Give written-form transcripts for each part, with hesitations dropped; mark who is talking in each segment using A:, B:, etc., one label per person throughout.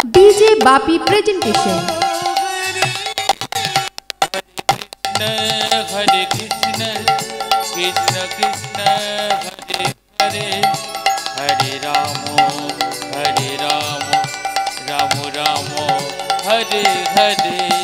A: DJ Bapi presentation.
B: Hare Krishna, Krishna Krishna, Hare Hare, Hare Ramo, Hare Ramo, Ramo Ramo, Hare Hare.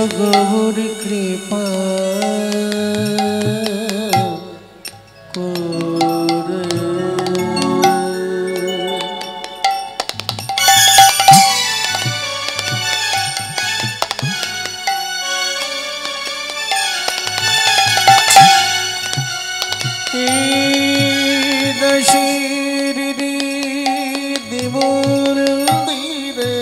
C: Gour কৃপা করে দশির দিবর দিরে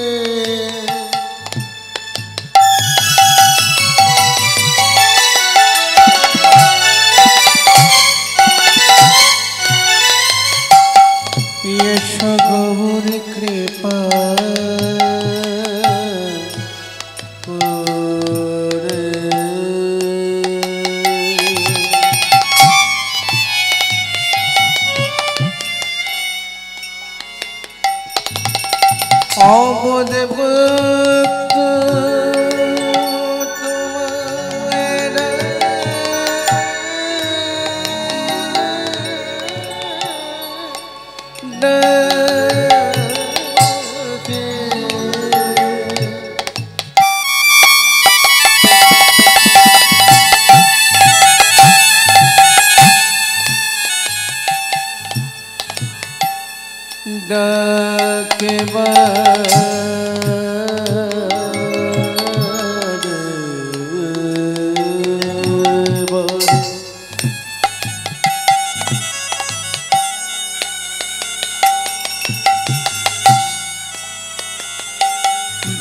C: গৌর কৃপা করে অবধ ভক্ত ডাকে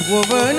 C: ভুবন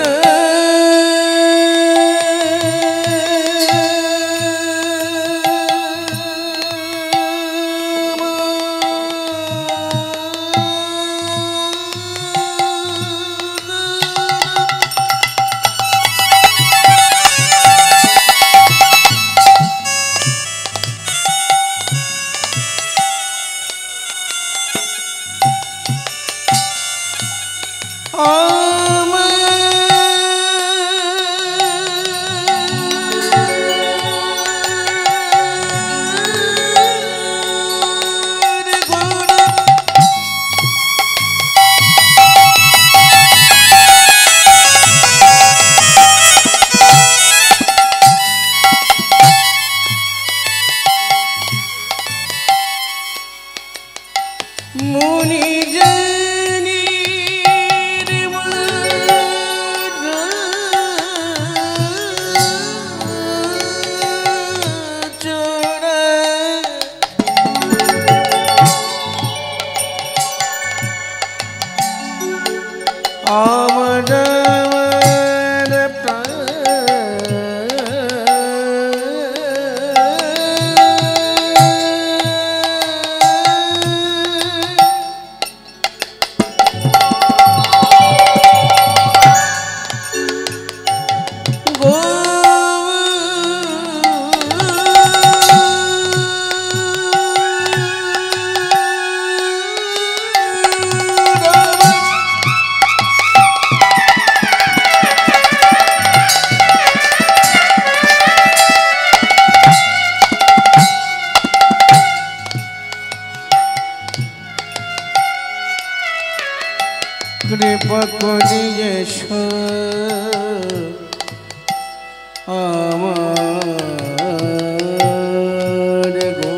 C: মুনি জানি চোরা আমার কৃপা করিয়ে আমার গো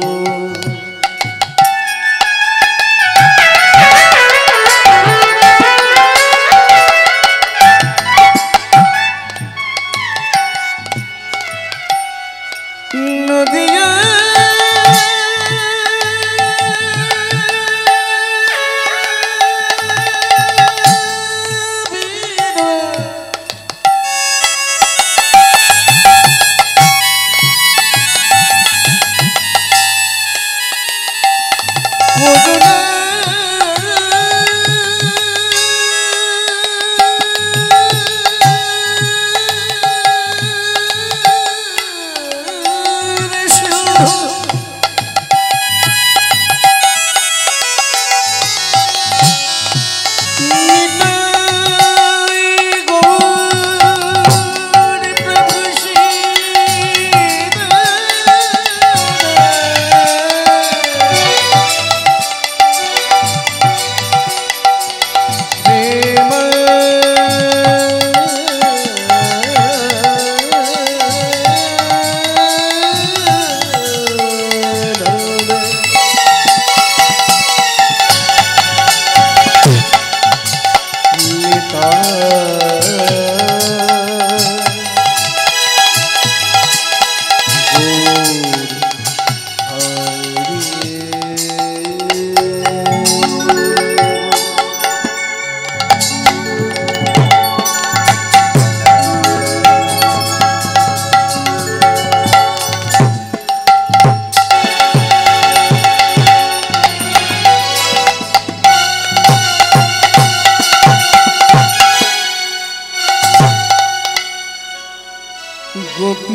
C: নদিয়া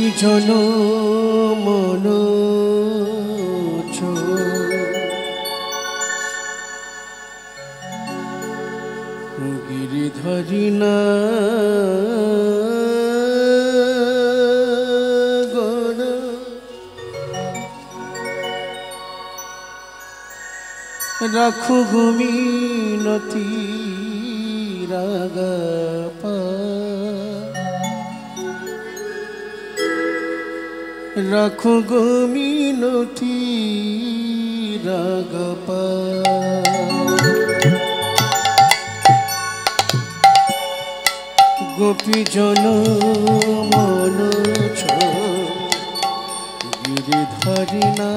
C: গোপীজন মন গিরিধরি না রাখো গোমিনতি রাগা পা রাখো গোমিনতি রাগা পা গোপীজন মন গিরিধরি না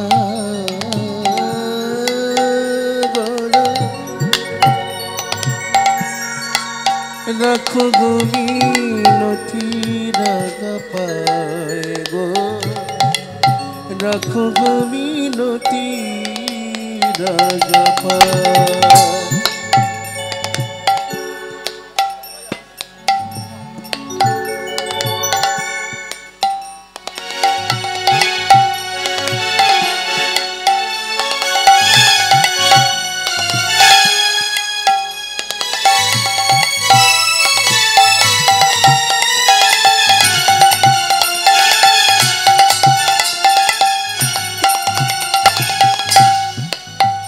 C: রাখো গোমিনতি রাগা পায় গো রাখো গোমিনতি রাগা পায়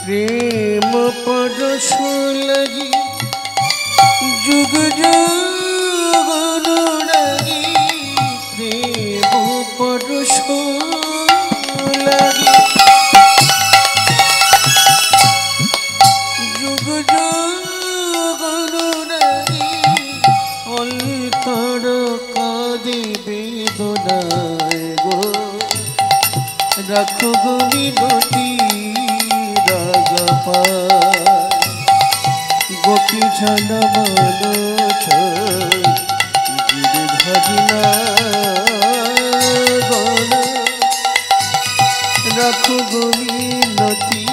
C: प्रेम परश लगी जुग जुग लगी प्रेम परश लगी जुग जुग लगी अंतर कादे बेदनाय गो रखो गोमिनति गोपी जन मन गिरिधरि ना गण रखो गोमिनति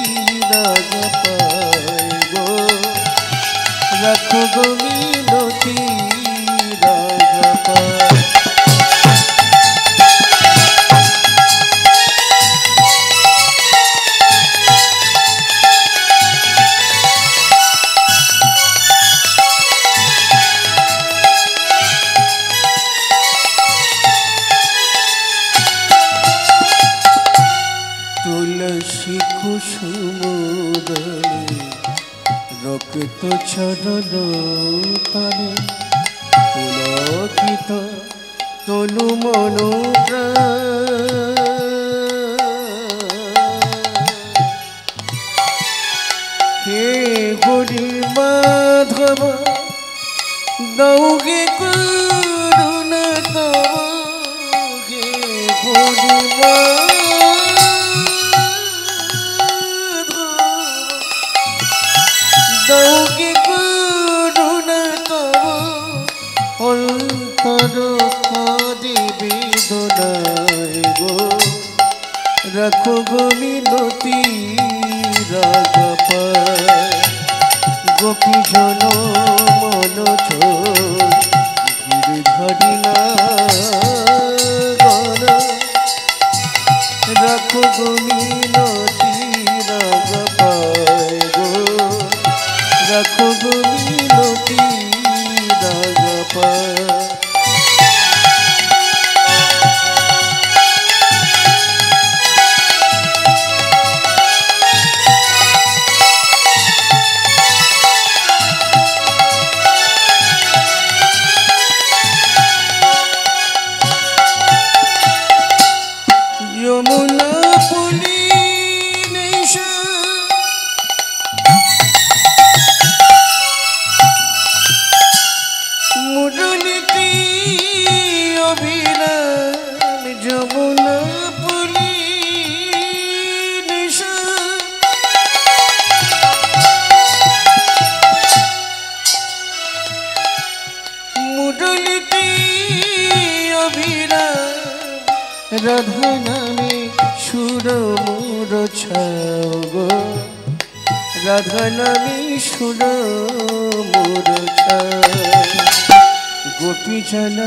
C: रागा पाय गो रखो गोमिनति रागा पाय तुलसी कुसुमोदरे रक्त चरण तारे पुलकित तनु मन हे हरि माधव दौगे करुणा तव हे हरि दौगे करुणा तव अंतर कादे बेदनाय गो रखो गोमिनति रागा पाय गोपीजन मन गिरिधरि ना गण रखो गोमिनति रागा पाय गो रखो गोमिनति रागा पाय यमुना पुली निशा मुरलिती अभिराम यमुना पुली निशा मुरलिती अभिराम राधा नामे सुर मोर छाओ गो राधा नामे सुर मोर छाओ गोपी जन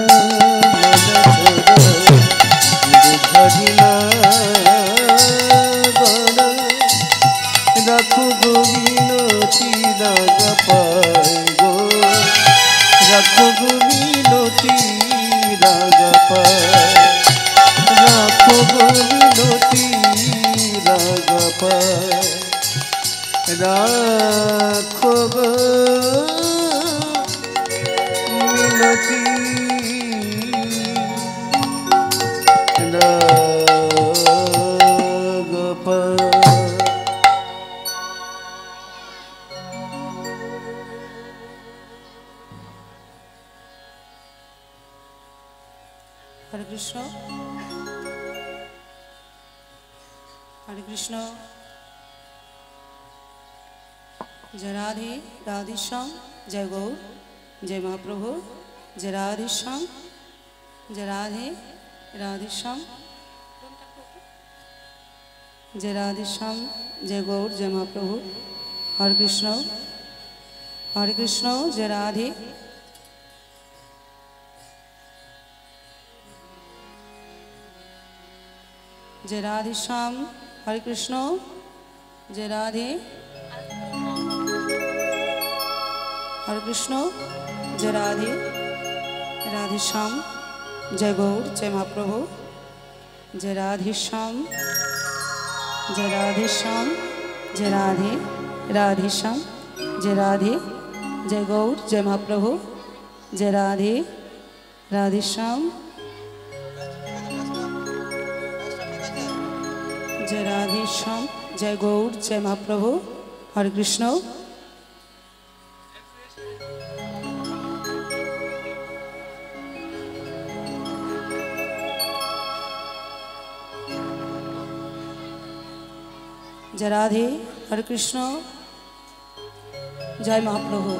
C: मन ধরি না গড়া রাখো গো মিনতি লাগা পায় গো রাখো গো মিনতি লাগা পায় রাখো গো মিনতি লাগা পায় রাখো গো মিনতি লাগা পায়।
D: हरे कृष्ण हरे कृष्ण। जय राधे राधे श्याम जय गौर जय महाप्रभु जय राधे श्याम जय राधे राधे श्याम जय राधे श्याम जय गौर जय महाप्रभु। हरे कृष्ण जय राधे जय राधे श्याम हरे कृष्ण जय राधे हरे कृष्ण जय राधे राधे श्याम जय गौर जय महाप्रभु जय राधे श्याम जय राधे श्याम जय राधे राधे श्याम जय राधे जय गौर जय महाप्रभु जय राधे राधे श्याम जय राधे श्याम जय गौर जय महाप्रभु। हरे कृष्ण जय राधे हरे कृष्ण जय महाप्रभु।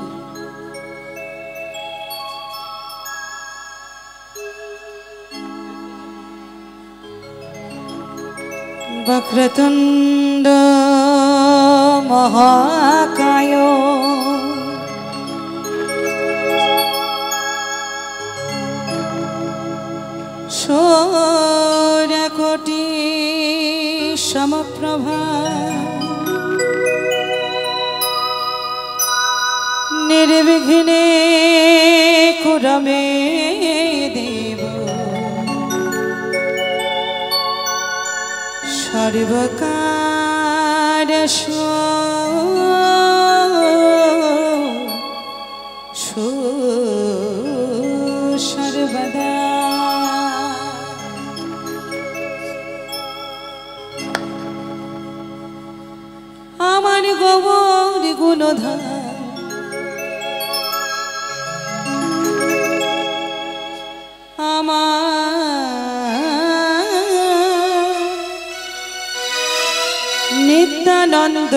D: वक्रतुंड महाकाय सूर्यकोटि समप्रभा निर्विघ्ने कुरु मे देव सर्वकारषु सर्वदा। আমার গৌর গুণধর নিত্যানন্দ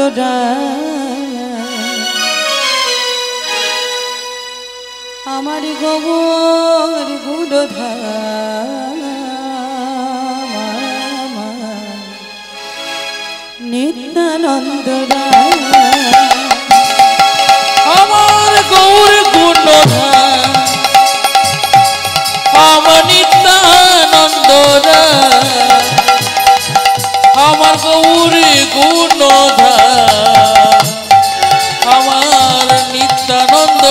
D: আমার গৌর গুণধর নিত্যানন্দ
B: আমার গৌর গুণধর আমার নিত্যানন্দ আমার গৌর গুণধর আমার নিত্যানন্দ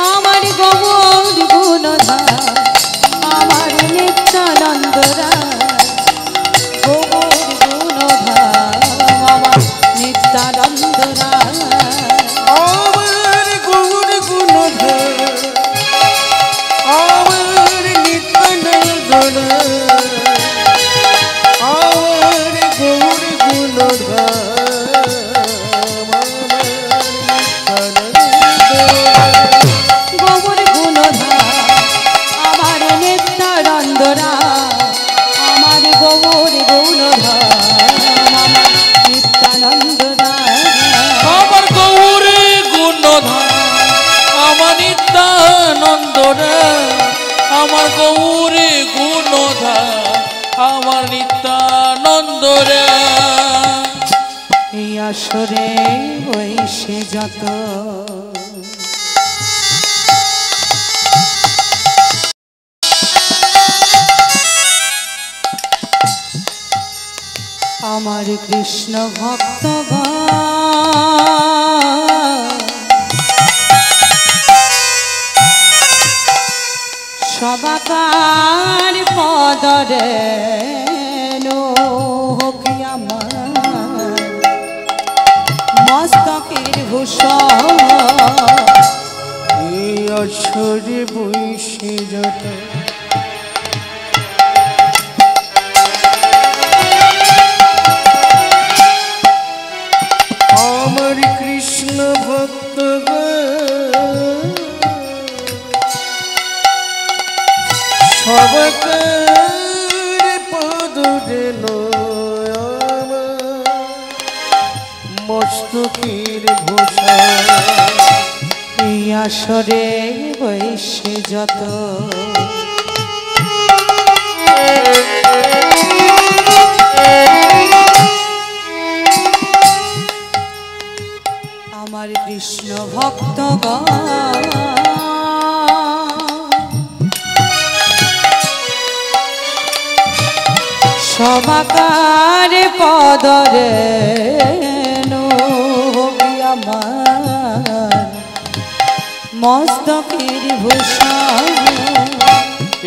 D: আমার গৌর গুণধর আমার নিত্যানন্দ গৌর গুণধর আমার নিত্যানন্দ
C: আমার গৌর গুণধর আমার নিত্যানন্দ আমার গৌর গুণধর
D: গৌর গুণধর আমার নিত্যানন্দ আমার গৌর গুণধর আমার নিত্যানন্দ
B: আমার গৌর গুণধর আমার নিত্যানন্দ আমার গৌর গুণধর আমার নিত্যানন্দ
D: এই আসরে বৈশে যত আমার কৃষ্ণ ভক্ত সবাকার পদরে হোকি আমার মস্তকের ভূষণ
C: এই অসরে বৈশে যত আমার কৃষ্ণ ভক্ত সবাকার পদরেন মস্তকের ভূষণ
D: এই আসরে বৈশে যত আমার কৃষ্ণ ভক্ত সবাকার পদরে আমার মস্তকের ভূষণ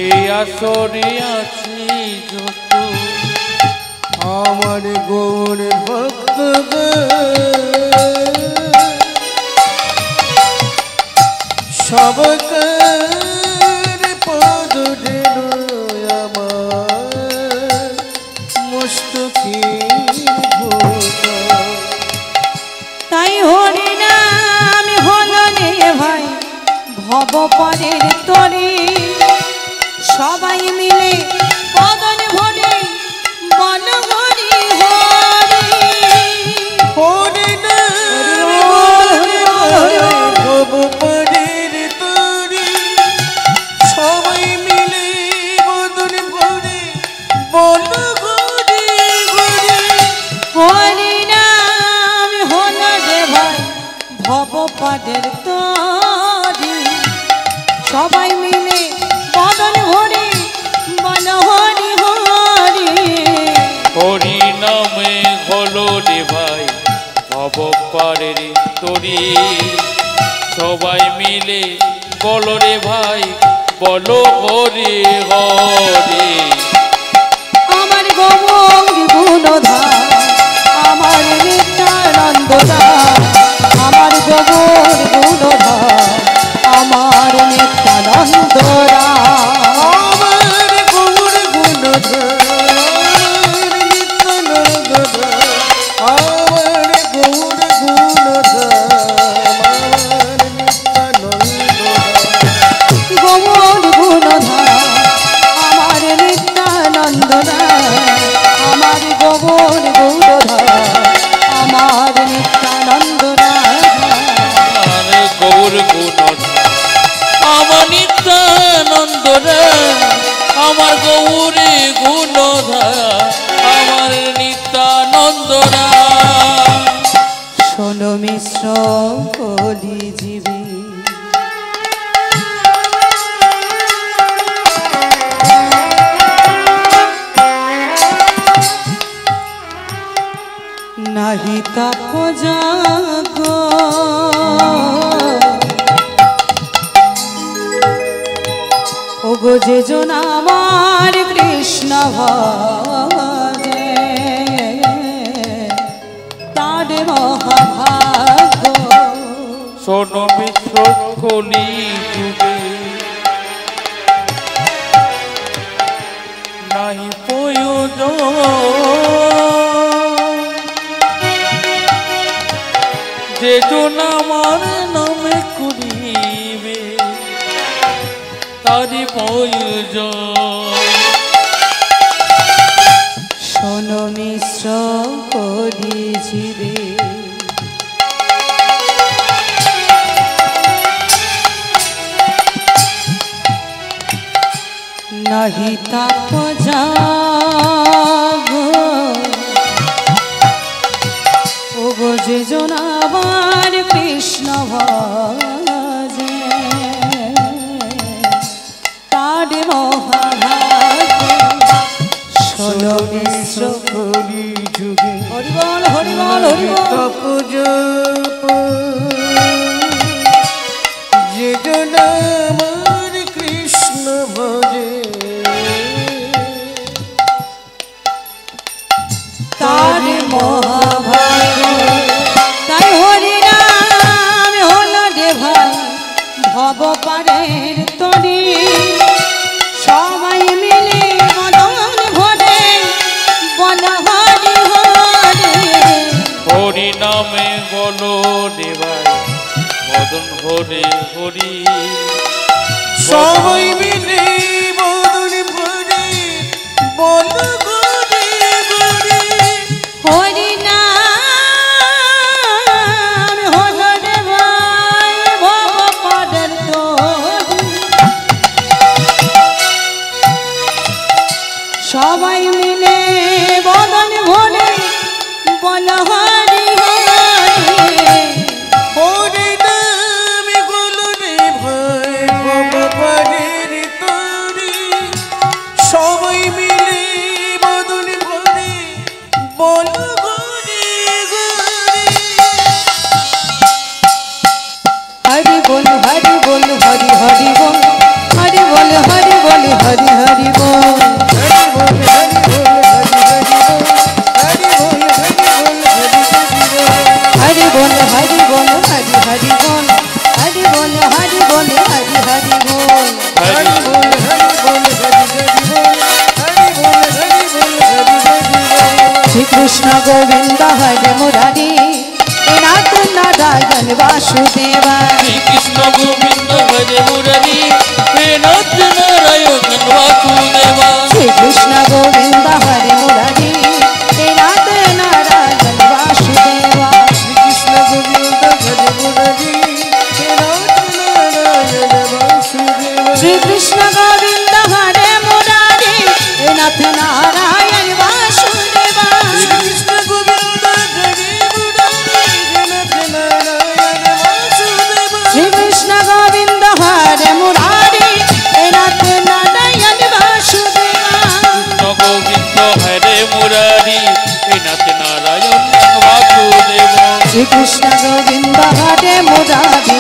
B: এই আসরে আছি যত
C: আমার গৌর ভক্ত সবাকার পদরেন আমার মস্তকের ভূষণ
D: তাই হরি নাম হলো রে ভাই ভব পরের তরে সবাই মিলে বদন ভরে বল হরি হরি
C: হরি ভব পরের তরি সবাই মিলে বদন ভরে বল হরি হরি
D: হরি নাম হলো রে ভাই ভব পরের তরে সবাই মিলে বদন ভরে বল হরি হরি
B: হরি নামে হলো রে ভাই ভব পারের তরি সবাই মিলে বলো রে ভাই বলো হরি হরি
D: আমার গোবিন্দ গুণধাম আমার নিত্যানন্দধাম আমার গোবিন্দ গুণধাম আমার নিত্যানন্দধাম
C: আমার গৌর গুণধার নিত্যানন্দধাম আমার গৌর গুণধাম আমার নিত্যানন্দধাম
D: গোবিন্দ গুণধাম আমার নিত্যানন্দধাম আমার গোবিন্দ গুণধাম আমার নিত্যানন্দধাম
B: আর গৌর গুণ আমার নিত্যানন্দ আমার গৌরী গুণধা আমার নিত্যানন্দ
D: শোনো মিশ্র কলি জীবী নাহি তাপ জাগ ওগো যে জন আমার কৃষ্ণ ভজে তার মহাভাগ্য
B: শোনো মিশ্র কলি যুগে নাই প্রয়োজন যে জন আমার নামে করিবে তারি প্রয়োজন
D: শোনো মিশ্র করি জীবে নাহি তাপ জাগ ওগো যে জন আমার কৃষ্ণ ভজে তার মহাভাগ্য শোনো মিশ্র
C: কলি যুগে
B: দেবায় মদন হরে হরি
C: সবাই মিলে মদন ভরে বল গরে গরে
D: হরি নাম হলো রে ভাই ভব পদের তোরি সবাই মিলে বদন ভরে বল হরি হরি
C: হরি নামে বলো রে ভাই ভব পদের তোরি সবাই মিলে মদন ভরে বল গরে গরে
D: হরি বল হরি বল হরি হরি বল হরি বল হরি বল হরি হরি বল
C: হরি বল হরি বল হরি হরি বল
D: হরি বল হরি বল হরি বল হরি হরি বল
C: হরি বল হরি বল হরি হরি বল হরি বল হরি বল হরি হরি বল
D: শ্রী কৃষ্ণ গোবিন্দ হরে মুরারি নাথ নারায়ণ বাসুদেবা
B: শ্রীকৃষ্ণ গোবিন্দ হরে মুরারি হে নাথ নারায়ণ বাসুদেবা
D: শ্রী কৃষ্ণ গোবিন্দ হরে মুরারি নাথ নারায়ণ বাসুদেবা
C: কৃষ্ণ গোবিন্দ হরে মুরারি হে নাথ নারায়ণ বাসুদেব
D: শ্রী কৃষ্ণ গোবিন্দ হরে মুরারি নাথ নারায়ণ বাসুদেবা
C: কৃষ্ণ গোবিন্দ হরে মুরারি হে নাথ নারায়ণ বাসুদেব
D: শ্রী কৃষ্ণ গোবিন্দ হরে মুরারি নাথ নারায়ণ বাসুদেবা
B: কৃষ্ণ গোবিন্দ হরে মুরারি হে নাথ নারায়ণ বাসুদেবা
D: শ্রী কৃষ্ণ গোবিন্দ হরে মুরারি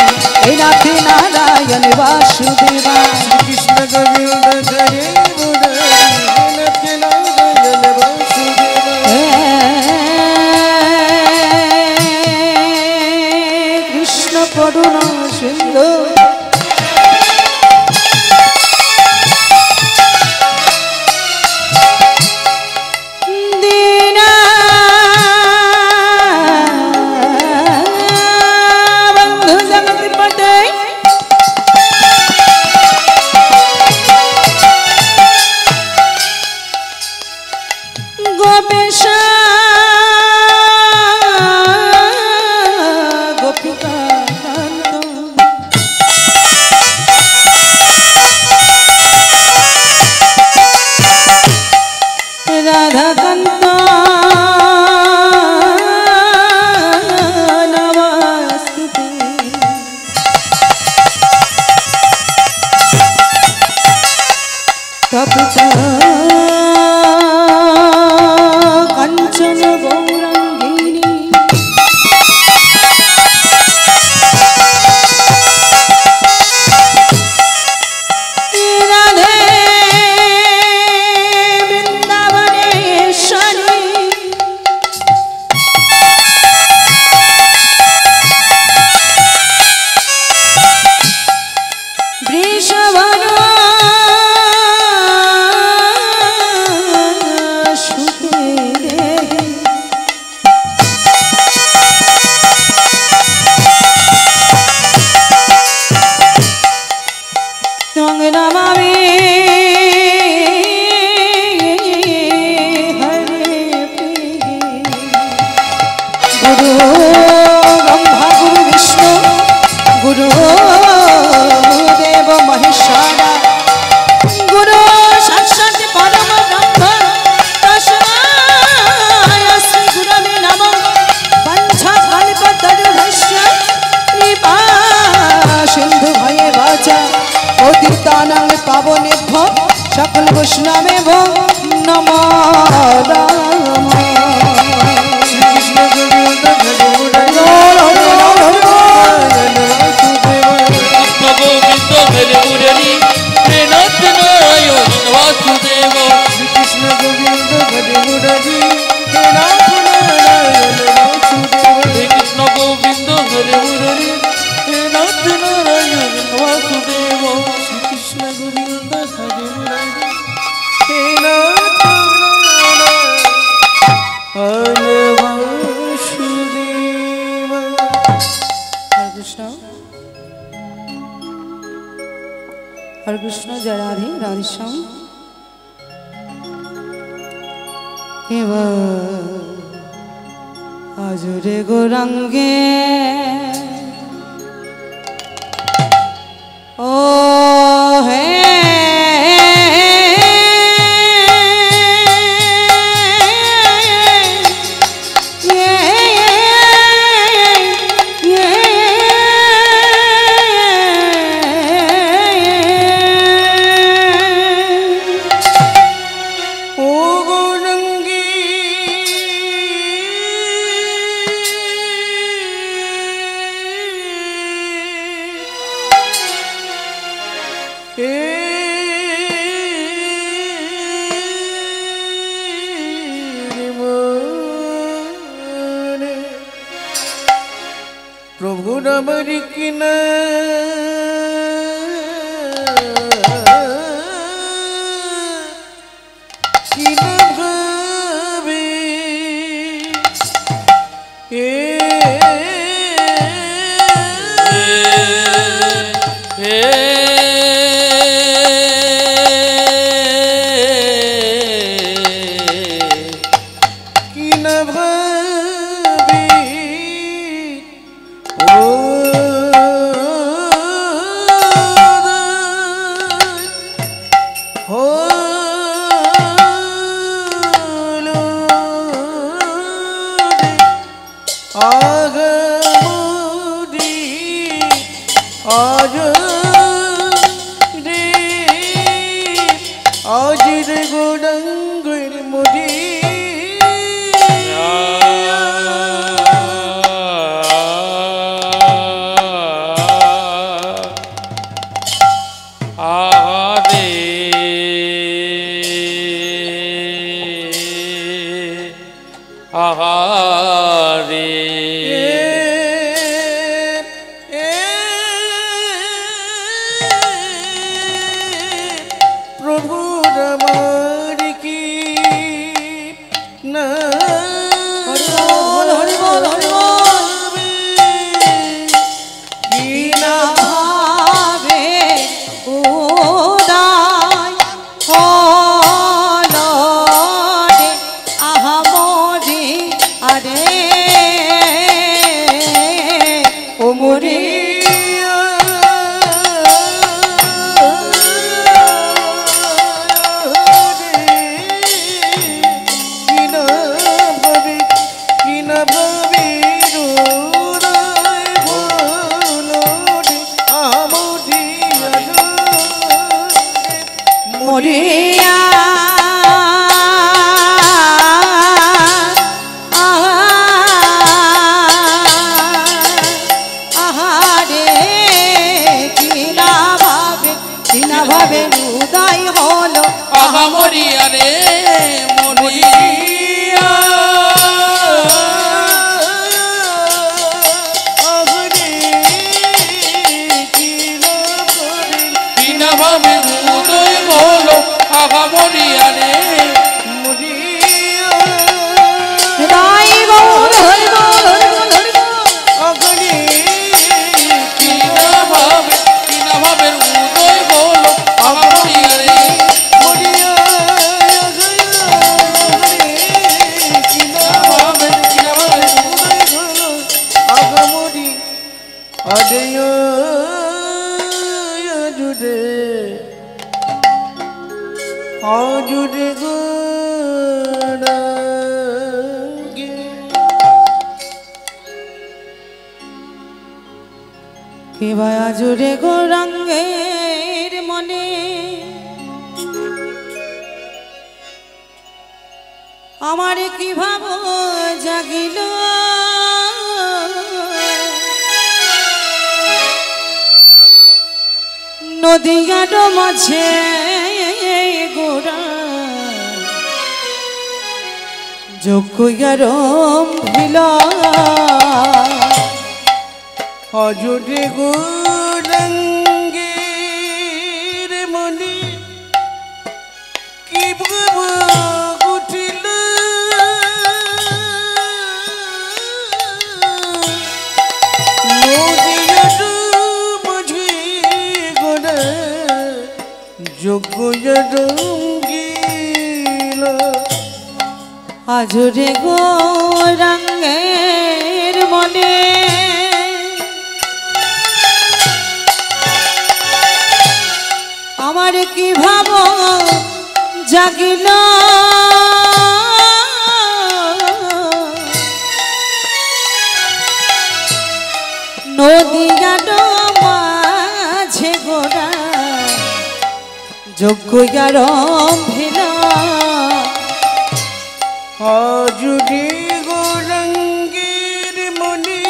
D: নাথ নারায়ণ বাসুদেবা
C: কৃষ্ণ গোবিন্দ হরে মুরারি হে নাথ নারায়ণ বাসুদেব
D: কৃষ্ণ করুণা সিন্ধু দীনা বন্ধু জগৎপতে গোপেশ গোপিকা রাধাকান্ত নমস্তুতে তপ্ত কাঞ্চন গৌরাঙ্গিনী রাধে বৃন্দাবনেশ্বরী বৃষভন সুতে তং নমামি হরে প্রিয়ে গুরু ব্রহ্মা গুরু বিষ্ণু গুরু দেব মহেশ্বরা গুরু সাক্ষাৎ পরম ব্রহ্ম তস্मै শ্রী গুরবে নমঃ পঞ্চকল্পতরুভ্যশ্চ কৃপা সিন্ধু ভয়ে বাচা পতিতানাং পাবনেভ্যো সকল বৈষ্ণবেভ্যো নমো নমঃ
C: কৃষ্ণ গোবিন্দ হরে মুরারি
B: কৃষ্ণ গোবিন্দ হরে মুরারি হে নাথ নারায়ণ বাসুদেবা
C: কৃষ্ণ গোবিন্দ হরে মুরারি হে নাথ নারায়ণ বাসুদেব
B: কৃষ্ণ গোবিন্দ হরে মুরারি হে নাথ নারায়ণ বাসুদেবা
C: কৃষ্ণ গোবিন্দ হরে মুরারি হে নাথ নারায়ণ
D: कृष्ण हरे कृष्ण जय राधे राधे श्याम आजुरे गोरंगे ओ है
C: प्रभु रमर किना भावे
D: जुरे गोरंगेर मने आमारे की भाव जागिल नदियार माझे गोरा जोगिल
C: हजरे गोरंगेर मने की भाव उठिल नदिया রঙ্গিলা
D: আজরে গো রঙের মনে আমার কি ভাব জাগিল নদীয়ার মাঝে গোড়া যোগ্য রম্ভিলা
C: আজুরে গো রঙ্গের মনে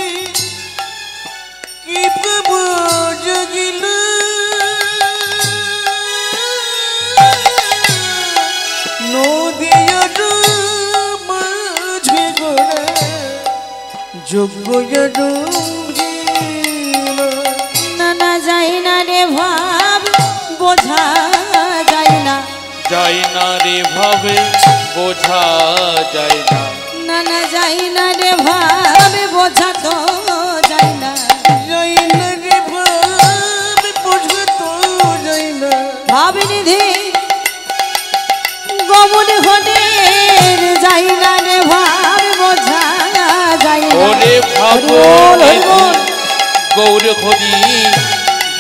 C: কি প্রভু জগিল নদীয়ার মাঝে গোড়া যোগ্য
D: না যাই না রে ভাব বোঝা যায় না
B: যাই না রে ভাবে বোঝা যায় না
D: না যাই না রে ভাব বোঝা তো যায় না
C: যাই না রে ভাব বোঝা তো যায় না
D: ভাব নিধি গমন হনের যাই না রে ভাব বোঝা যায় না
B: ওরে ভাবো গৌর খনি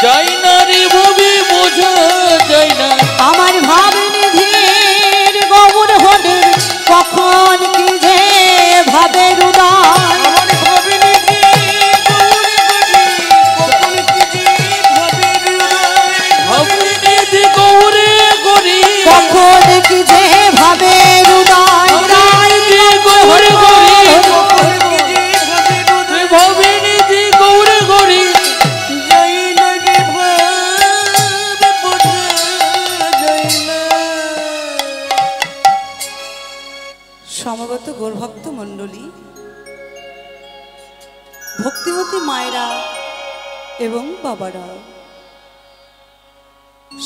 B: যাই না রে ভাবে বোঝা যায় না
D: আমার ভাব নিধির গমন হনের কখন কি যে ভাবে উদয়
C: আমার ভাবিনি কি কখন কি যে
B: ভাবনি গৌরে গরি
D: কখন কি যে ভাবে উদয়
B: গৌরে গরি
C: কখন কি যে
B: ভাবিনি গৌরে গরি
C: যাই না রে ভাব বোঝা যায় না
D: সমবেত গৌরভক্ত মণ্ডলী ভক্তিমতী মায়েরা এবং বাবারা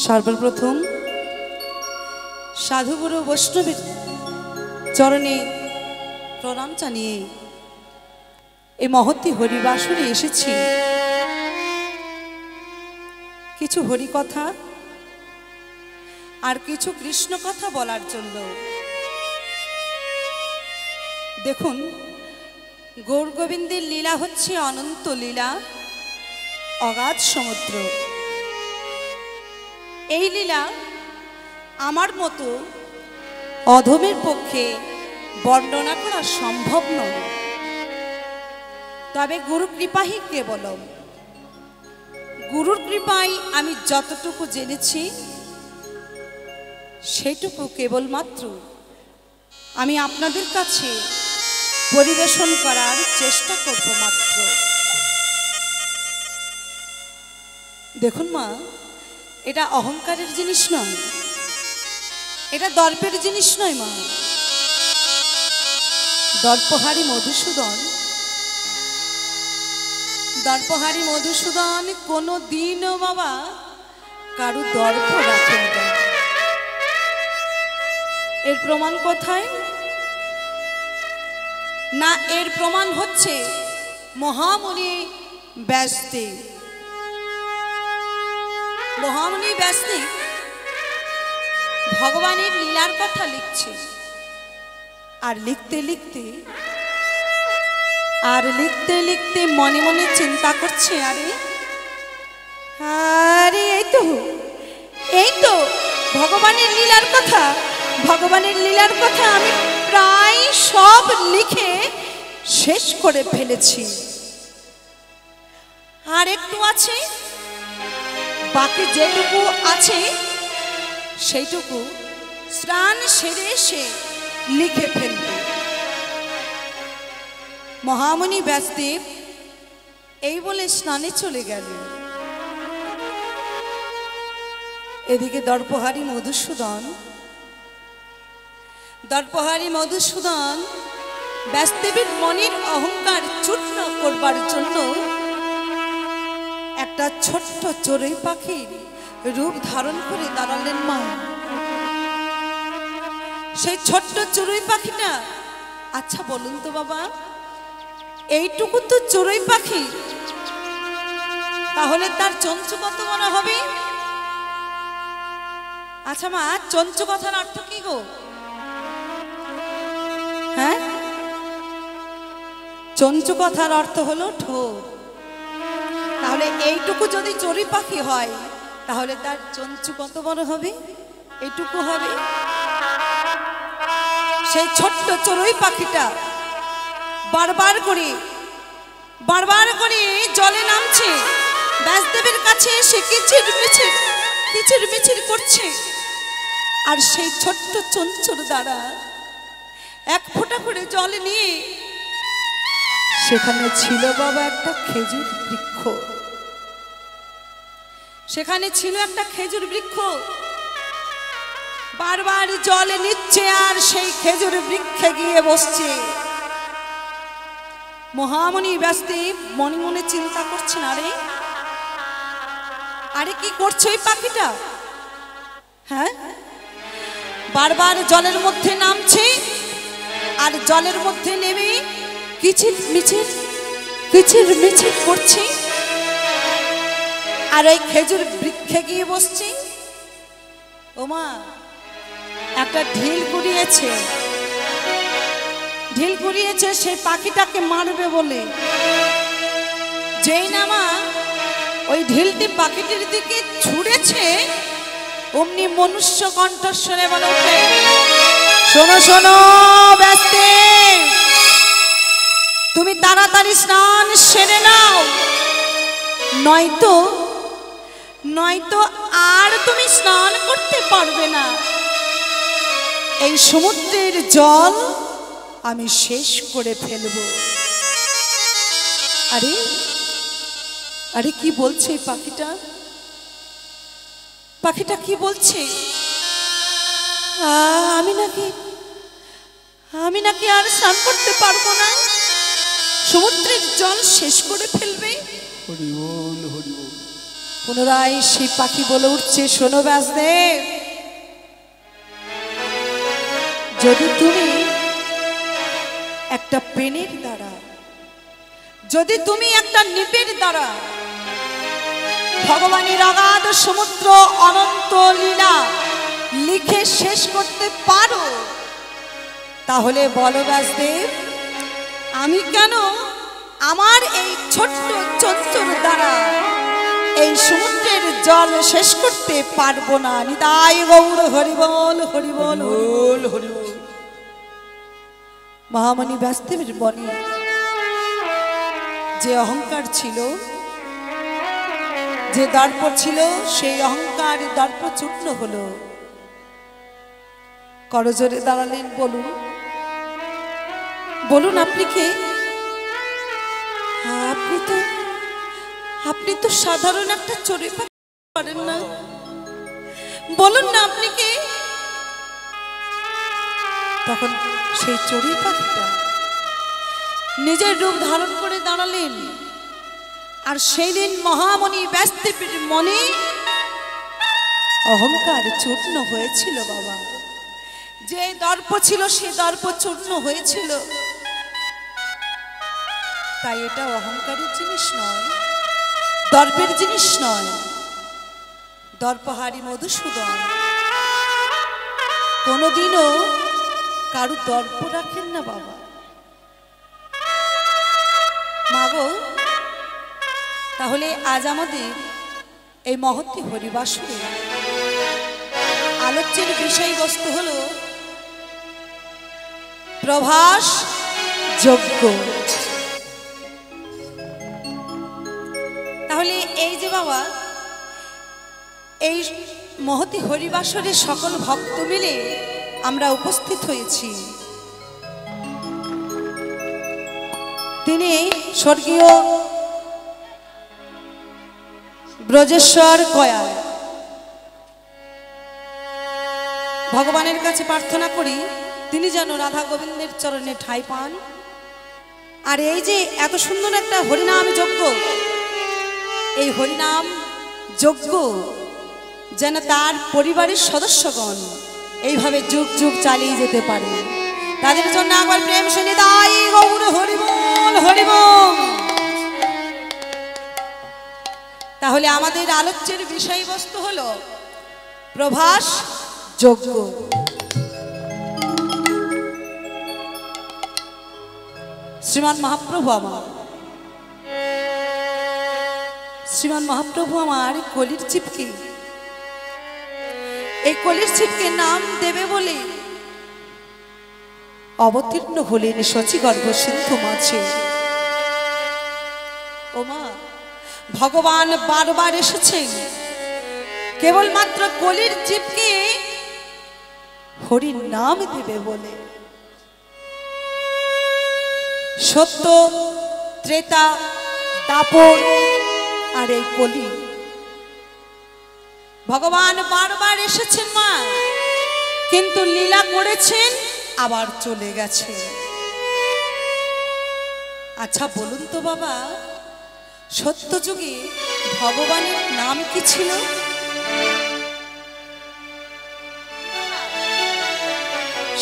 D: সর্বপ্রথম সাধুগুরু বৈষ্ণবের চরণে প্রণাম জানিয়ে এই মহতী হরিবাসরে এসেছি কিছু হরিকথা আর কিছু কৃষ্ণ কথা বলার জন্য। দেখুন, গৌর গোবিন্দের লীলা হচ্ছে অনন্ত লীলা, অগাধ সমুদ্র। এই লীলা আমার মতো অধমের পক্ষে বর্ণনা করা সম্ভব নয়, তবে গুরু কৃপাই কেবলম। গুরুর কৃপায় আমি যতটুকু জেনেছি সেটুকু কেবলমাত্র আমি আপনাদের কাছে পরিবেশন করার চেষ্টা করব মাত্র। দেখুন মা, এটা অহংকারের জিনিস নয়, এটা দর্পের জিনিস নয় মা। দর্পহারী মধুসূদন, দর্পহারী মধুসূদন কোনো দিনও বাবা কারু দর্প রাখেন না। এর প্রমাণ কোথায়? না, এর প্রমাণ হচ্ছে মহামুনি ব্যাসদেব। মহামুনি ব্যাসদেব ভগবানের লীলার কথা লিখছে, আর লিখতে লিখতে মনে মনে চিন্তা করছে, আরে আরে এই তো ভগবানের লীলার কথা, ভগবানের লীলার কথা আমি প্রায় সব লিখে শেষ করে ফেলেছি। আর একটু আছে, বাকি যেটুকু আছে সেইটুকু স্নান সেরে এসে লিখে ফেলব। মহামুনি ব্যাসদেব এই বলে স্নানে চলে গেলেন। এদিকে দর্পহারী মধুসূদন ব্যাসদেবের মনের অহংকার চূর্ণ করবার জন্য একটা ছোট্ট চড়ুই পাখির রূপ ধারণ করে দাঁড়ালেন মা। সেই ছোট্ট চড়ুই পাখিটা, আচ্ছা বলুন তো বাবা, এইটুকু তো চড়ুই পাখি, তাহলে তার চঞ্চু কত বড় হবে? আচ্ছা মা, চঞ্চু কথার অর্থ কি গো? হ্যাঁ, চঞ্চু কথার অর্থ হলো ঠোঁট। তাহলে এইটুকু যদি চড়ুই পাখি হয়, তাহলে তার চঞ্চু কত বড় হবে? এইটুকু হবে। সেই ছোট্ট চড়ুই পাখিটা বারবার করে জলে নামছে, ব্যাসদেবের কাছে এসে কিচির মিচির করছে। আর সেই ছোট্ট চঞ্চুর দ্বারা এক ফোঁটা করে জল নিয়ে সেখানে ছিল বাবা একটা খেজুর বৃক্ষ। সেখানে ছিল একটা খেজুর বৃক্ষ। বারবার জল নিচ্ছে আর সেই খেজুর বৃক্ষে গিয়ে বসছে। মহামণি ব্যাসদেব মনে মনে চিন্তা করছেন, আরে কি করছে এই পাখিটা? হ্যাঁ, বারবার জলের মধ্যে নামছে আর জলের মধ্যে নেমে কিচির মিচির করছে আর ওই খেজুর বৃক্ষে গিয়ে বসছে। ওমা, একটা ঢিল কুড়িয়েছে সেই পাখিটাকে মারবে বলে। যেই না মা ওই ঢিলটি পাখিটির দিকে ছুঁড়েছে, অমনি মনুষ্য কণ্ঠস্বরে বলে ওঠে, শোনো শোনো ব্যাসদেব, তুমি তাড়াতাড়ি স্নান সেরে নাও, নয়তো আর তুমি স্নান করতে পারবে না। এই সমুদ্রের জল আমি শেষ করে ফেলব। আরে কি বলছে এই পাখিটা কি বলছে? আমি নাকি আর স্নান করতে পারবো না, সমুদ্রের জল শেষ করে ফেলবে।
C: হরি বল হরি বল।
D: পুনরায় সেই পাখি বলে উঠছে, শোনো ব্যাসদেব, যদি তুমি একটা পেনের দ্বারা, যদি তুমি একটা নিপের দ্বারা ভগবানের অগাধ সমুদ্র অনন্ত লীলা লিখে শেষ করতে পারো, তাহলে বলো ব্যাসদেব, আমি কেন আমার এই ছোট্ট চঞ্চুর দ্বারা এই সমুদ্রের জল শেষ করতে পারবো না? নিতাই গৌর হরি বল হরি বল হরি বল। মহামণি ব্যাসদেবের বনে যে অহংকার ছিল, যে দর্প ছিল, সেই অহংকার দর্প চূর্ণ হলো। করজোরে দাঁড়ালেন, বলুন আপনি কে? আপনি তো সাধারণ একটা চড়ুই পাখি পারেন না, বলুন না আপনি কে? তখন সেই চড়ুই পাখিটা নিজের রূপ ধারণ করে দাঁড়ালেন। আর সেই দিন মহামণি ব্যাসদেবের মনে অহংকার চূর্ণ হয়েছিল বাবা। যে দর্প ছিল সে দর্প চূর্ণ হয়েছিল। তাই এটা অহংকারের জিনিস নয়, দর্পের জিনিস নয়। দর্পহারি মধুসূদন কোনোদিনও কারু দর্প রাখেন না বাবা। মাগো, তাহলে আজ আমাদের এই মহতী হরিবাসরে আলোচ্যের বিষয়বস্তু হলো প্রভাস যজ্ঞ। তাহলে এই যে বাবা, এই মহতী হরিবাসরে সকল ভক্ত মিলে আমরা উপস্থিত হয়েছি। তিনি স্বর্গীয় ব্রজেশ্বর কয়াল। ভগবানের কাছে প্রার্থনা করি তিনি যেন রাধা গোবিন্দের চরণে ঠাঁই পান। আর এই যে এত সুন্দর একটা হরিনাম যজ্ঞ, এই হরিনাম যজ্ঞ যেন তার পরিবারের সদস্যগণ এইভাবে যুগ যুগ চালিয়ে যেতে পারে, তাদের জন্য একবার প্রেম সে নিতাই গৌর হরি বল হরি বল। তাহলে আমাদের আলোচ্যের বিষয়বস্তু হলো প্রভাস যজ্ঞ। শ্রীমান মহাপ্রভু আমার, শ্রীমান মহাপ্রভু আমার কলির চিপকে, এই কলির চিপকে নাম দেবে বলে অবতীর্ণ হলেন শচীগর্ভ সিন্ধু মাঝে। ওমা, ভগবান বারবার এসেছেন কেবলমাত্র কলির জীবকে হরির নাম দেবে বলে। সত্য, ত্রেতা, দাপর আর এই কলি, ভগবান বারবার এসেছেন মা, কিন্তু লীলা করেছেন আবার চলে গেছে। আচ্ছা বলুন তো বাবা, সত্যযুগে ভগবানের নাম কি ছিল?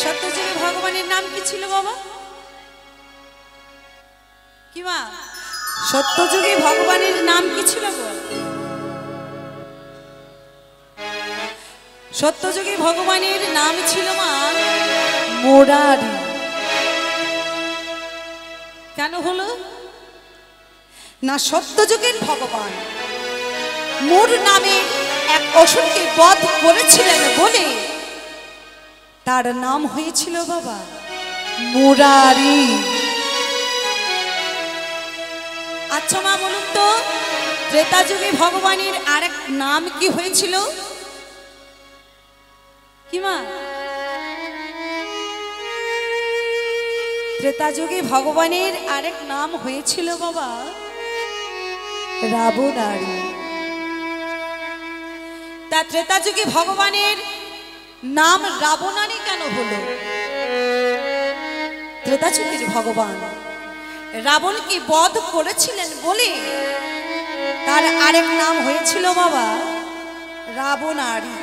D: সত্যযুগে ভগবানের নাম কি ছিল বাবা? কি মা, সত্যযুগে ভগবানের নাম কি ছিল গো? সত্যযুগে ভগবানের নাম ছিল মা মুরারি। কেন হলো না? সত্যযুগের ভগবান মুর নামে এক অসুরকে বধ করেছিলেন বলে তার নাম হয়েছিল বাবা মুরারি। আচ্ছা মা বলুন তো, ত্রেতা যুগে ভগবানের আরেক নাম কি হয়েছিল? কি মা? ত্রেতা যুগে ভগবানের আরেক নাম হয়েছিল বাবা রাবণারি। তা ত্রেতা যুগে ভগবানের নাম রাবণারি কেন হলো? ত্রেতা যুগের ভগবান রাবণকে বধ করেছিলেন বলে তার আরেক নাম হয়েছিল বাবা রাবণারি।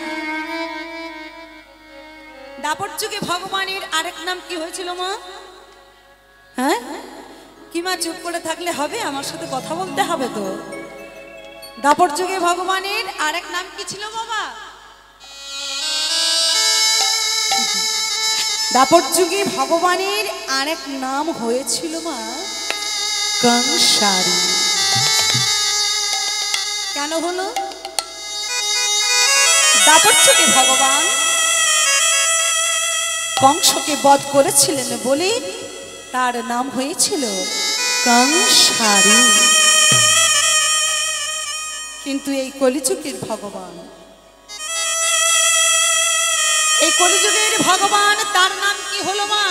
D: দাপর যুগে ভগবানের আরেক নাম কি হয়েছিল মা? হ্যাঁ কি মা, চুপ করে থাকলে হবে? আমার সাথে কথা বলতে হবে তো। দাপর যুগে ভগবানের আরেক নাম কি ছিল বাবা? দাপর যুগে ভগবানের আরেক নাম হয়েছিল মা কংসারি। কেন হলো? দাপর যুগে ভগবান কংসকে বধ করেছিলেন বলে তার নাম হয়েছিল কংসারি। কিন্তু এই কলিযুগের ভগবান, এই কলিযুগের ভগবান তার নাম কি হলো মা?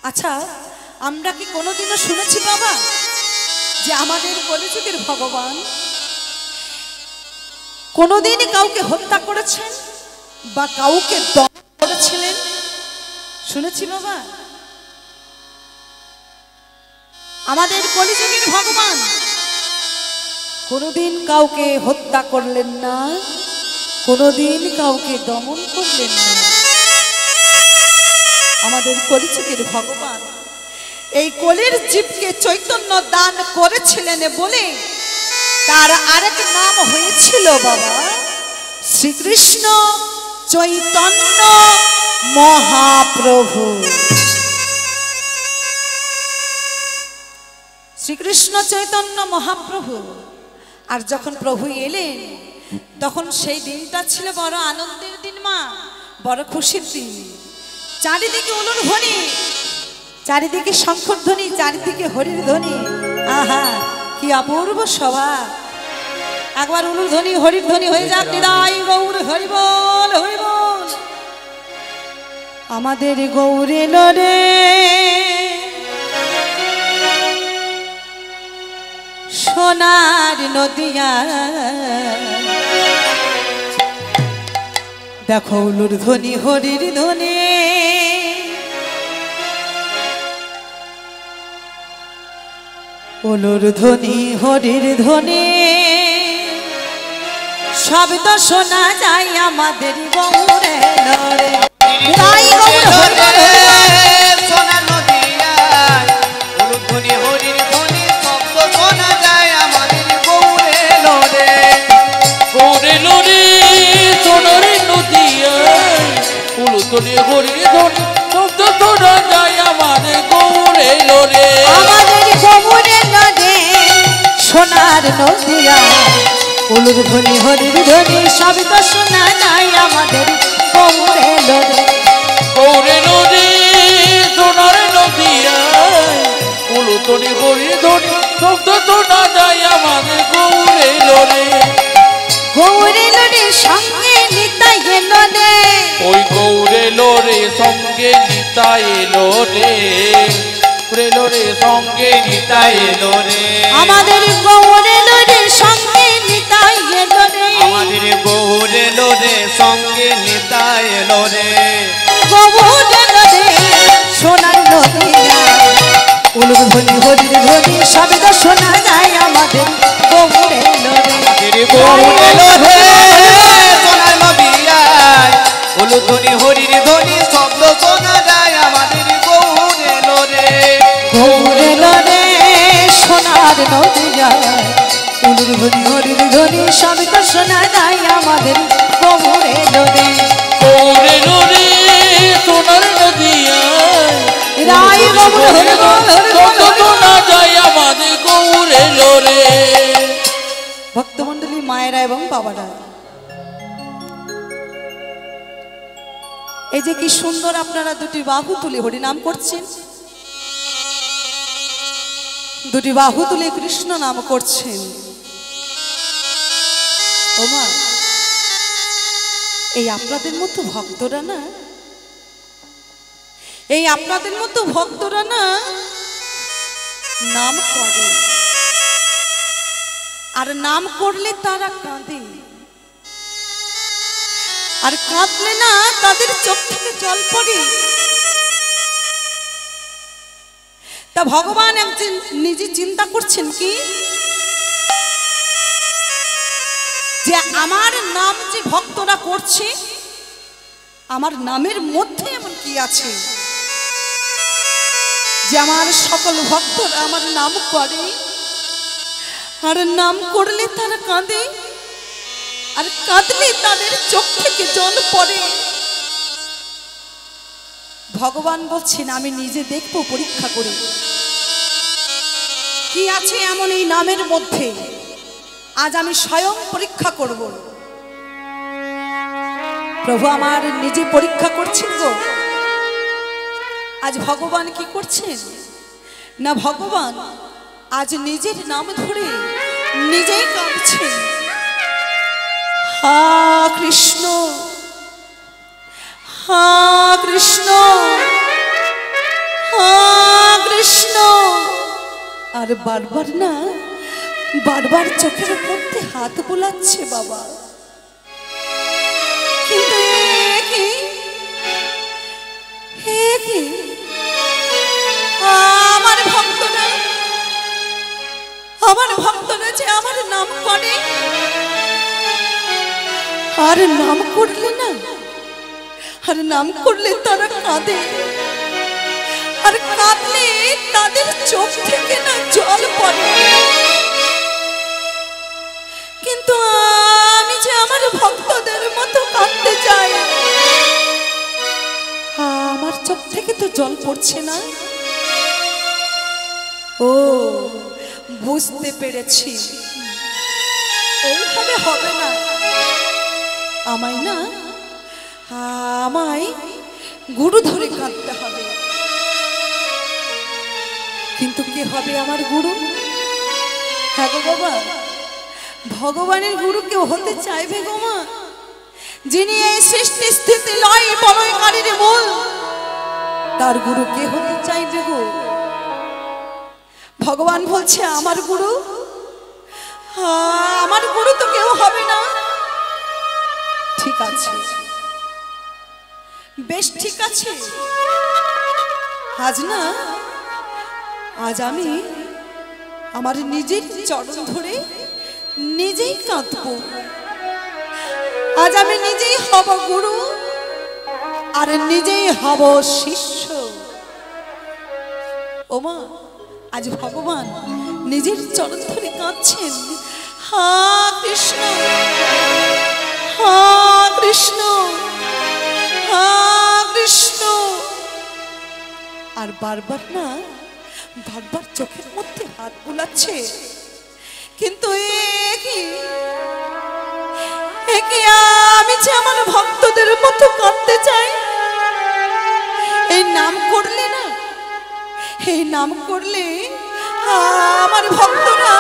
D: আচ্ছা আমরা কি কোনোদিনও শুনেছি বাবা যে আমাদের কলিযুগের ভগবান কোনোদিন কাউকে হত্যা করেছেন বা কাউকে দমন করেছিলেন? শুনেছি বাবা? আমাদের কলিযুগের ভগবান কোনোদিন কাউকে হত্যা করলেন না, কোনোদিন কাউকে দমন করলেন না। আমাদের কলিযুগের ভগবান এই কলির জীবকে চৈতন্য দান করেছিলেন বলে তার আরেক নাম হয়েছিল বাবা শ্রীকৃষ্ণ চৈতন্য মহাপ্রভু। শ্রীকৃষ্ণ চৈতন্য মহাপ্রভু। আর যখন প্রভু এলেন তখন সেই দিনটা ছিল বড় আনন্দের দিন মা, বড় খুশির দিন। চারিদিকে উলুর ধ্বনি, চারিদিকে শঙ্খর ধ্বনি, চারিদিকে হরির ধ্বনি। আহা কি অপূর্ব শোভা! একবার উলুর ধ্বনি হরির ধ্বনি হয়ে যাক। নিতাই গৌর হরি বল, হরি বল। আমাদের গৌরে নরে সোনার নদিয়া, দেখো উলুর ধ্বনি হরির ধ্বনি। উলুর ধ্বনি হরির ধ্বনি শব্দ শোনা যায় আমাদের গৌরে নরে। নিতাই গৌর হরি বল, হরি বল।
C: সোনার নদিয়া উলুর ধ্বনি হরির ধ্বনি শব্দ শোনা যায় আমাদের গৌরে নরে।
B: তুলি হরির ধ্বনি শব্দ শোনা যায় আমাদের গৌর এলো রে।
D: আমাদের গৌর এলো রে সোনার নদিয়া উলুর ধ্বনি হরির ধ্বনি শব্দ শোনা যায় আমাদের গৌর এলো রে।
B: গৌর এলো রে সোনার নদিয়ায় উলু তুলি হরির ধ্বনি শব্দ শোনা যায় আমাদের গৌর এলো রে।
D: গৌর এলো রে সঙ্গে নিতাই এলো রে।
B: ওই গৌর এলো রে সঙ্গে নিতা এলো রে। এলো রে সঙ্গে নিতা এলো রে।
D: আমাদের গৌর এলো রে সঙ্গে নিতাই এলো রে।
C: আমাদের গৌর এলো রে সঙ্গে নেতা এলো রে।
D: গৌর এলো রে সোনার নদিয়া উলুর ধ্বনি হরির ধ্বনি শব্দ শোনা যায় আমাদের গৌর এলো রে।
C: আমাদের গৌর এলো রে সোনার নদিয়ায় উলু ধ্বনি হরির ধ্বনি শব্দ শোনা যায় আমাদের গৌর এলো রে।
D: গৌর এলো রে সোনার নদিয়া উলুর ধ্বনি হরির ধ্বনি শব্দ শোনা যায় আমাদের গৌর এলো রে।
B: গৌর এলো রে সোনার নদিয়ায়
D: রাই গৌর হরি বল হরি বল
B: শব্দ শোনা যায় আমাদের গৌর এলো রে।
D: ভক্তমণ্ডলী মায়েরা এবং বাবারা, এই যে কি সুন্দর আপনারা দুটি বাহু তুলে হরিনাম করছেন, দুটি বাহু তুলে কৃষ্ণ নাম করছেন। ও মা, এই আপনাদের মতো ভক্তরা না, এই আপনাদের মতো ভক্তরা না নাম করে, আর নাম করলে তারা কাঁদে, আর কাঁদলে না তাদের চোখ থেকে জল পড়ে। তা ভগবান একদিন নিজে চিন্তা করছেন কি, যে আমার নাম যে ভক্তরা করছে, আমার নামের মধ্যে এমন কি আছে যে আমার সকল ভক্তরা আমার নাম করে, আর নাম করলে তারা কাঁদে, আর কাঁদলে তাদের চোখ থেকে জল পড়ে। ভগবান বলছেন আমি নিজে দেখবো পরীক্ষা করে কি আছে এমন এই নামের মধ্যে, আজ আমি স্বয়ং পরীক্ষা করব। প্রভু আমার নিজে পরীক্ষা করছেন গো। আজ ভগবান কি করছেন না, ভগবান আজ নিজের নাম ধরে নিজেই কাঁদছেন। হা কৃষ্ণ, হা কৃষ্ণ, হা কৃষ্ণ, আর বারবার না, বারবার চোখের মধ্যে হাত বোলাচ্ছে বাবা। কিন্তু আমার ভক্তরা, আমার ভক্তরা যে আমার নাম করে, আর নাম করলে না, আর নাম করলে তারা কাঁদে, আর কাঁদলে তাদের চোখ থেকে না জল পড়ে। কিন্তু আমি যে আমার ভক্তদের মতো কাঁদতে চাই, আমার চোখ থেকে তো জল পড়ছে না। ও বুঝতে পেরেছি, এইভাবে হবে না, আমায় না, আমায় গুরু ধরে কাঁদতে হবে। কিন্তু কে হবে আমার গুরু? হ্যাঁ গো বাবা, ভগবানের গুরু কেউ হতে চাইবে গো মা, যিনি এই সৃষ্টি স্থিতি লয় বলয়কারীর মূল, তার গুরু কে হতে চাইবে গো? ভগবান বলছে আমার গুরু, আমার গুরু তো কেউ হবে না। ঠিক আছে, বেশ ঠিক আছে, আজ না, আজ আমি আমার নিজের চরণ ধরে নিজেই কাঁদবো। আজ আমি নিজেই হব গুরু, আর নিজেই হব শিষ্য। ওমা, আজ ভগবান নিজের চরণ ধরে কাঁদছেন। হা কৃষ্ণ, হা কৃষ্ণ, হা আর বারবার না বারবার চোখের মধ্যে হাত বুলাচ্ছে। কিন্তু আমি যে আমার ভক্তদের মতো কাঁদতে চাই। এই নাম করলে না, এই নাম করলে আমার ভক্তরা,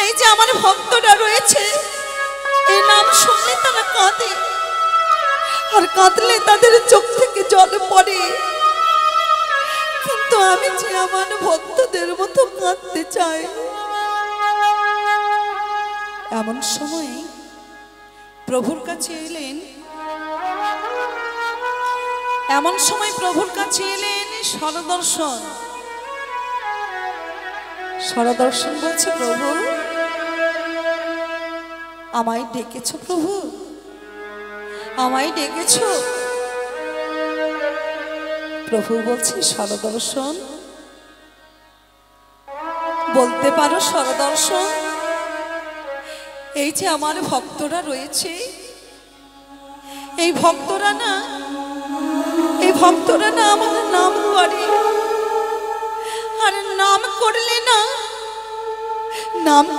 D: এই যে আমার ভক্তরা রয়েছে, এই নাম শুনলে তারা কাঁদে, আর কাঁদলে তাদের চোখ থেকে জল পড়ে। কিন্তু আমি যে আমার ভক্তদের মতো কাঁদতে চাই। এমন সময় প্রভুর কাছে এলেন, এমন সময় প্রভুর কাছে এলেন সরদর্শন। সরদর্শন বলছে, প্রভু আমায় ডেকেছো? প্রভু আমায় ডেকেছো? প্রভু বলছে, সরদর্শন বলতে পারো সরদর্শন? এই যে আমার ভক্তরা রয়েছে, এই ভক্তরা না আমার নাম করে, আর নাম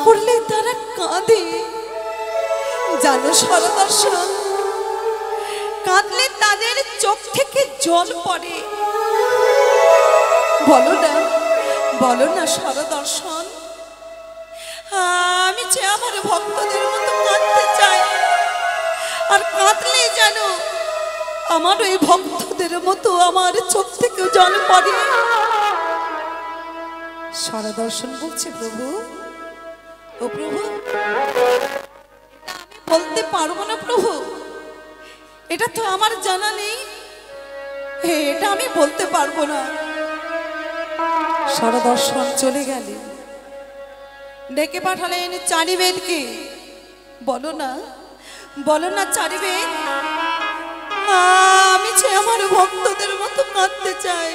D: করলে তারা কাঁদে। জানো সরদর্শন, কাঁদলে তাদের চোখ থেকে জল পড়ে। বলো না সরদর্শন, আমি যে আমার ভক্তদের মতো কাঁদতে চাই, আর কাঁদলে জানো আমার ওই ভক্তদের মতো আমার চোখ থেকে জল পড়ে। সরদর্শন বলছে, প্রভু ও প্রভু, আমি বলতে পারবো না প্রভু, এটা তো আমার জানা নেই, এটা আমি বলতে পারবো না। সরদর্শন চলে গেলে ডেকে পাঠালেন চারিবেদকে। বলো না চারিবেদ, আমি যে আমার ভক্তদের মতো কাঁদতে চাই,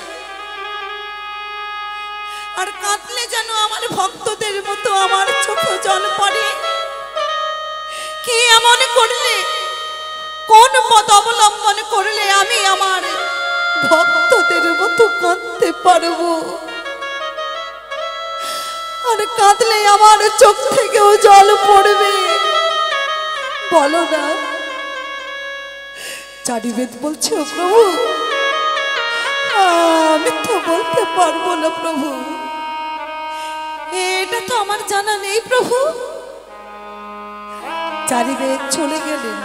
D: আর কাঁদলে যেন আমার ভক্তদের মতো আমার চোখে জল পড়ে। কি এমন করলে, কোন পথ অবলম্বন করলে আমি আমার ভক্তদের মতো কাঁদতে পারবো, আর কাঁদলে আমার চোখ থেকেও জল পড়বে? বলো না। চারিবেদ বলছে, ও প্রভু আমি তো বলতে পারবো না প্রভু, এটা তো আমার জানা নেই প্রভু। চারিবেদ চলে গেলেন,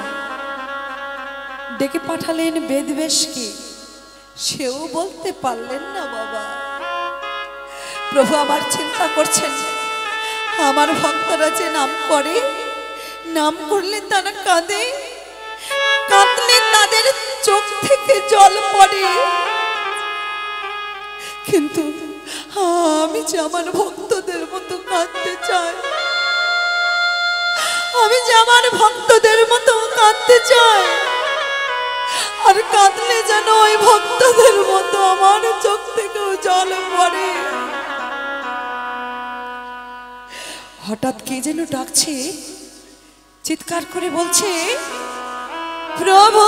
D: ডেকে পাঠালেন বেদবেশকে, সেও বলতে পারলেন না। বাবা প্রভু আবার চিন্তা করছেন, আমার ভক্তরা যে নাম করে, নাম করলে তারা কাঁদে, কাঁদলে তাদের চোখ থেকে জল পড়ে। কিন্তু আমি যে আমার ভক্তদের মতো কাঁদতে চাই, আমি যে আমার ভক্তদের মতো কাঁদতে চাই, আর কাঁদলে যেন ওই ভক্তদের মতো আমার চোখ থেকেও জল পড়ে। হঠাৎ কে যেন ডাকছে, চিৎকার করে বলছে, প্রভু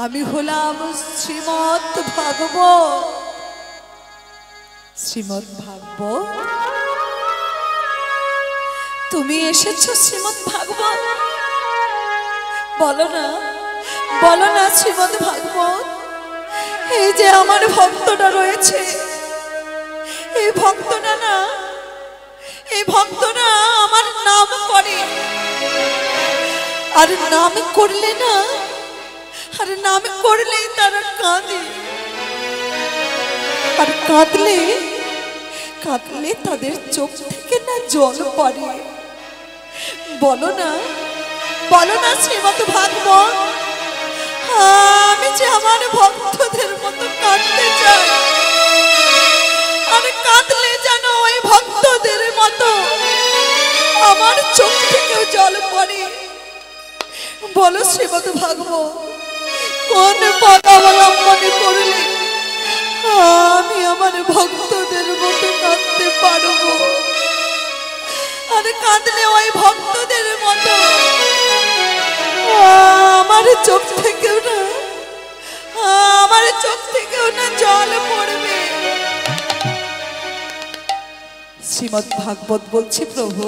D: আমি হলাম শ্রীমৎ ভাগবত। শ্রীমৎ ভাগবত, তুমি এসেছো শ্রীমৎ ভাগবত? বলো না শ্রীমৎ ভাগবত, এই যে আমার ভক্তরা রয়েছে, এই ভক্তরা আমার নাম করে, আর নাম করলে না, আর নাম করলেই তারা কাঁদে, আর কাঁদলে তাদের চোখ থেকে না জল পড়ে। বলো না শ্রীমৎ ভাগবত, আমি যে আমার ভক্তদের মতো কাঁদতে চাই, আর কাঁদলে যেন ওই ভক্তদের মতো আমার চোখ থেকেও জল পড়ে। বলো শ্রীমদ ভাগবত, কোন পথ অবলম্বন করলে আমি আমার ভক্তদের মতো কাঁদতে পারবো? আর কাঁদলে ওই ভক্তদের মতো আমার চোখ থেকেও না জল পড়বে। শ্রীমদ ভাগবত বলছি, প্রভু,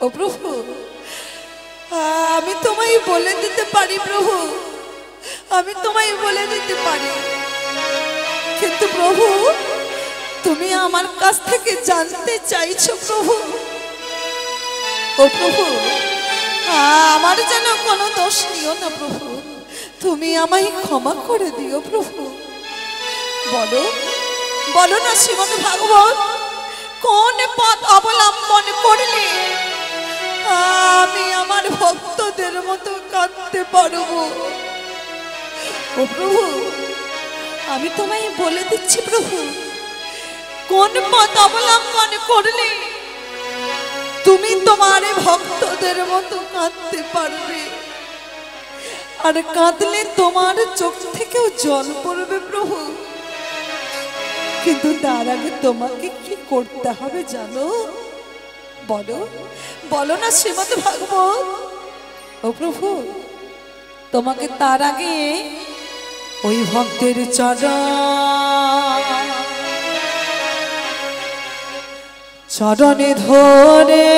D: ও প্রভু, আমি তোমায় বলে দিতে পারি প্রভু, আমি তোমায় বলে দিতে পারি, কিন্তু প্রভু তুমি আমার কাছ থেকে জানতে চাইছো প্রভু। ও প্রভু, আমার যেন কোনো দোষ নিও না প্রভু, তুমি আমায় ক্ষমা করে দিও প্রভু। বলো বলো না শ্রীমদ ভাগবত, কোন পথ অবলম্বন করলে আমি আমার ভক্তদের মতো কাঁদতে পারবো? ও প্রভু, আমি তোমায় বলে দিচ্ছি প্রভু, কোন পথ অবলম্বন করলে তুমি তোমার ভক্তদের মতো কাঁদতে পারবে, আর কাঁদলে তোমার চোখ থেকেও জল পড়বে প্রভু। কিন্তু তার আগে তোমাকে কি করতে হবে জানো? বলো বলো না শ্রীমদ ভাগবত। ও প্রভু, তোমাকে তার আগে ওই ভক্তের চরণে ধরে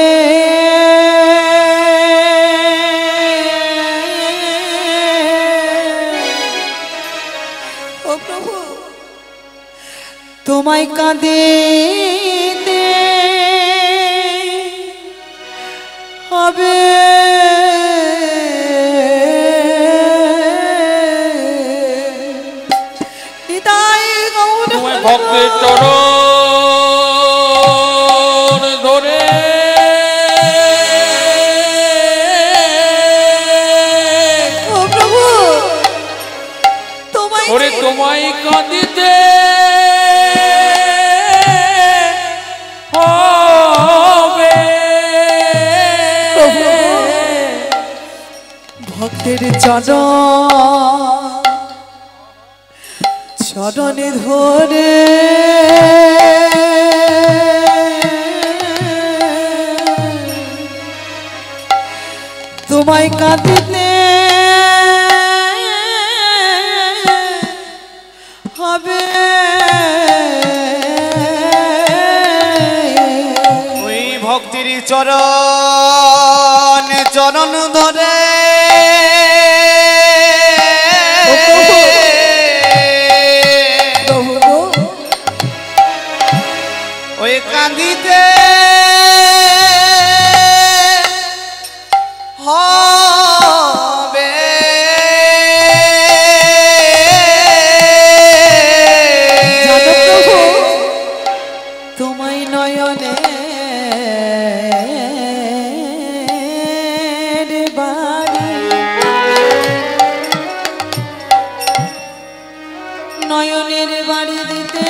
D: ও প্রভু তোমায় কাঁদিতে হবে।
B: তোমায় ভক্তের চরণ ধরে
D: ও প্রভু তোমায়
B: কাঁদিতে হবে।
D: ভক্তের চরণে ধরে তোমায় কাঁদিতে হবে।
C: ওই ভক্তির চরণ ধরে ওই কাঁদিতে হবে।
D: তোমায় নয়নে নয়নের বাড়ি দিতে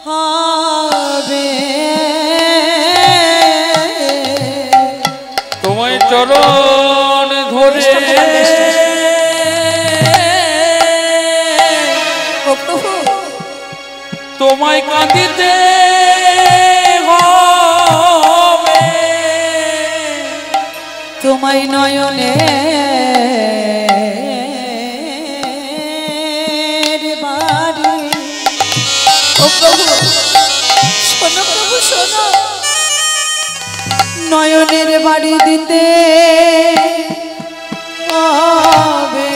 D: হবে।
B: তোমায় চরণ ধরে তোমায় কাঁদিতে হবে।
D: তোমায় নয়নে বাড়ি। ও প্রভু শোনো প্রভু শোনো, নয়নের বাড়ি দিতে হবে।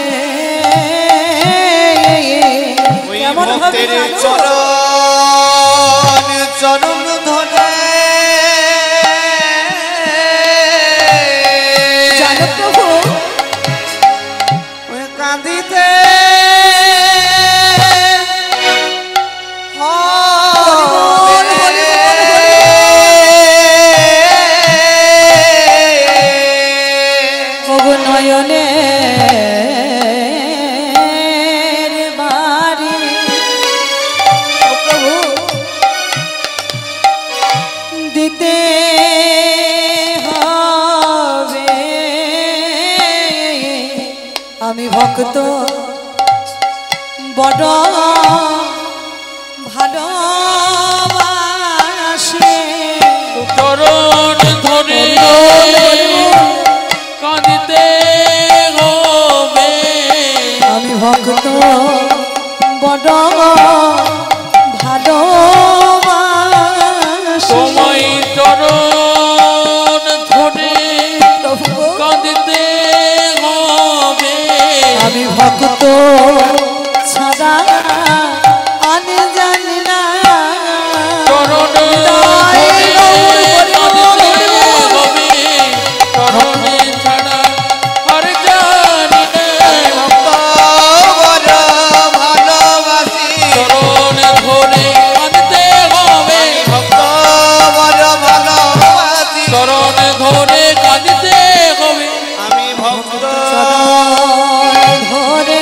D: কেমন ভাবে
C: চরণ ধরে
D: জানো প্রভু
C: ওই কাঁদিতে
D: নয়ন ভক্ত বড় ভালোবাসে
B: চরণ ধরে কাঁদিতে হবে
D: আমি ভক্ত বড় ভালোবাসে
B: তোমায় চরণ ধরে কাঁদিতে হবে
D: আমি ভক্ত ছাড়া আমি জানি না
B: চরণ ধরে কাঁদিতে হবে চরণে ছাড়া আর জানি না
C: বড় ভালোবাসি
B: চরণ ধরে কাঁদিতে হবে
C: ভক্ত বড় ভালোবাসি
B: চরণ ধরে কাঁদিতে হবে
C: আমি ভক্ত
D: ধরে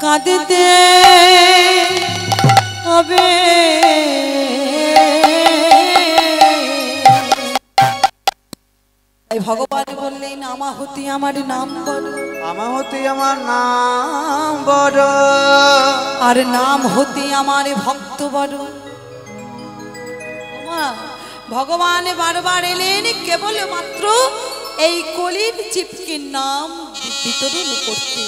D: কাঁদিতে হবে তাই ভগবান বললেন আমাহুতি আমার নাম বড়
C: আমার হতে আমার নাম বড়
D: আর নাম হতে আমার ভক্ত বড় ওমা, ভগবান বারবার এলেন কেবল মাত্র এই কলির জীবকে নাম বিতরণ করতে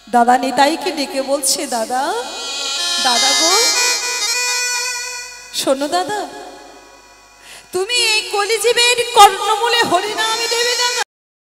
D: দাদা নিতাইকে ডেকে বলছে দাদা দাদা গো শোনো দাদা তুমি এই কলিজীবের কর্ণমূলে হরিনাম দেবে না